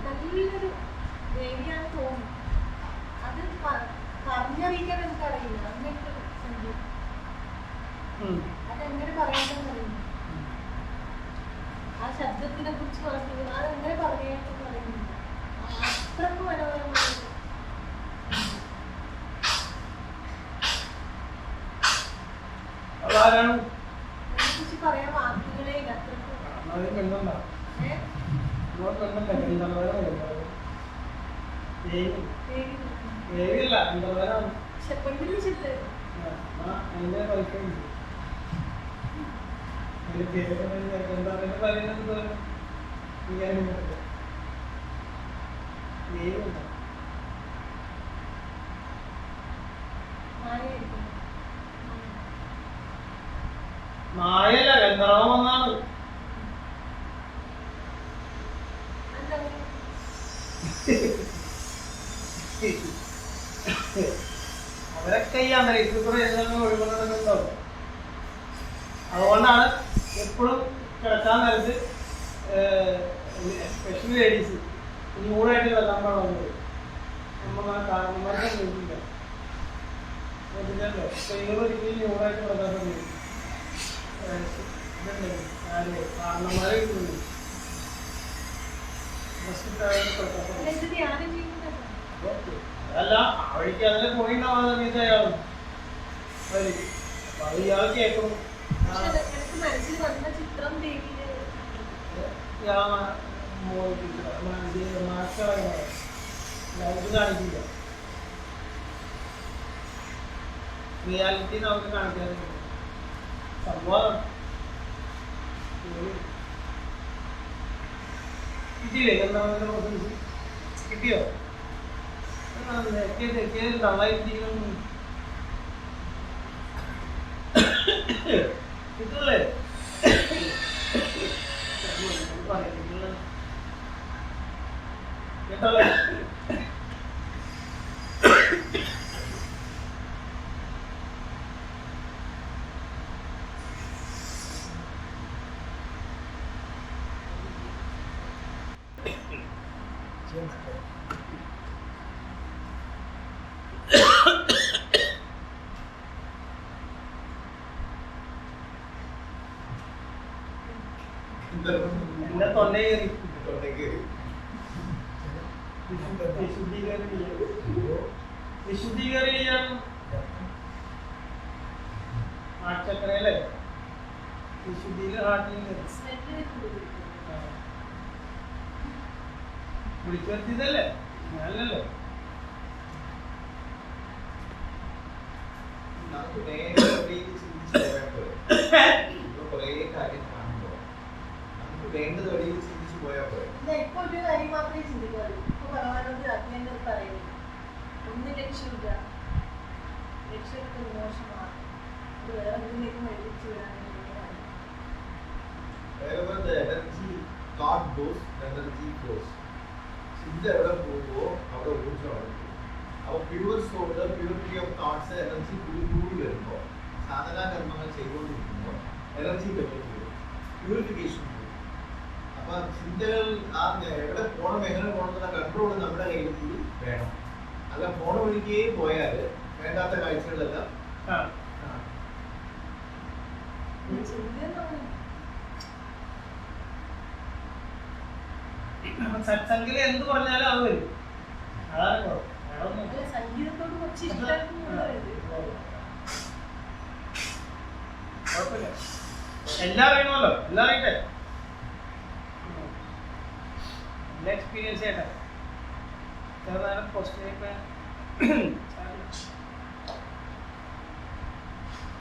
നല്ലൊരു ദേവിയാണ് തോന്നുന്നു. അത് പറഞ്ഞറിയിക്കാൻ എനിക്കറിയില്ല. അങ്ങനത്തെ സംഗീതം അതെങ്ങനെ പറയാനെന്ന് അറിയുന്നു. ആ ശബ്ദത്തിനെ കുറിച്ച് പറഞ്ഞത് അതെങ്ങനെ പറയാനെന്ന് പറയുന്നില്ല. അത്രക്കും മനോഹരമായിട്ട് കുറിച്ച് പറയാൻ വാക്കുകളേ ഇല്ല. അത്രക്കും മായല്ല ഗന്ധർവം വന്നാണ്. അവരൊക്കെ ഈ അന്തരീക്ഷത്തിൽ ഒഴിവുണ്ടാവും. അതുകൊണ്ടാണ് എപ്പോഴും കിടക്കാൻ നേരത്ത് സ്പെഷ്യൽ ലേഡീസ് ന്യൂഡായിട്ട് കിടക്കാൻ പാടുന്നത്. നമ്മൾക്ക് ന്യൂഡില്ല സ്ത്രീകളൊരിക്കലും ന്യൂഡായിട്ട് കിടക്കാൻ സാധിക്കും. കാരണന്മാരെ കിട്ടുന്നു. അതല്ല അവഴിക്ക് അതിലെ പോയിണ്ടാവാൻ സമയത്ത് അയാൾ അത് ഇയാൾ കേൾക്കും. കാണിക്കില്ല. റിയാലിറ്റി നമുക്ക് കാണിക്കാൻ സംഭവം കിട്ടിയില്ലേ? കിട്ടിയോ? കിട്ടൂല്ലേ? കേട്ടല്ലേ? എന്റെ തൊണ്ടയേറി വിശുദ്ധീകരണം ചെയ്യാൻ ആച്ചക്കരയല്ലേ വിശുദ്ധീകരണം വിളിച്ചു വരുത്തിയതല്ലേ? ഞാനല്ലോ വേണ്ടത് വഴിയിൽ ചിന്തിച്ചു പോയാൽ പോരെ. ഇപ്പൊ ഒരു കാര്യം മാത്രമേ ചിന്തിക്കാറുള്ളൂ. ഇപ്പൊ ഭഗവാനോട് അജ്ഞാനോട് പറയുന്നു ഒന്നും ലക്ഷ്യമില്ല, ലക്ഷ്യമെടുത്ത് മോശമാണ്, അത് വേറെ എന്തിനേക്കും വഴിച്ചു വിടാൻ. Wherever the energy thought goes, the energy flows. ചിന്ത എവിടെ പോകുമോ അവിടെ ഊർജ്ജമാണ്. അപ്പോൾ pure soul purity of thoughts energy കൂടി വരുമ്പോൾ സാധനാ കർമ്മങ്ങൾ ചെയ്തുകൊണ്ടിരിക്കുമ്പോൾ എനർജി ഡെവലപ്പ് ചെയ്യും, പ്യൂരിഫിക്കേഷൻ. അപ്പൊ ചിന്തകൾ ആ എവിടെ പോകണം എങ്ങനെ പോകണം എന്നുള്ള കൺട്രോൾ നമ്മുടെ കയ്യിൽ കൂടി വേണം. അല്ല പോണ വഴിക്കേ പോയാൽ വേണ്ടാത്ത കാഴ്ചകളെല്ലാം സത്സംഗിൽ എന്ത് പറഞ്ഞാലും അത് വരും. അതാണ് സംഗീതത്തോട് കുറച്ച് കുഴപ്പമില്ല. എല്ലാം അറിയണമല്ലോ, എല്ലാം അറിയട്ടെ, എല്ലാം എക്സ്പീരിയൻസ് ചെയ്യട്ടെ. ചെറുതാരം ക്വസ്റ്റ്യൻ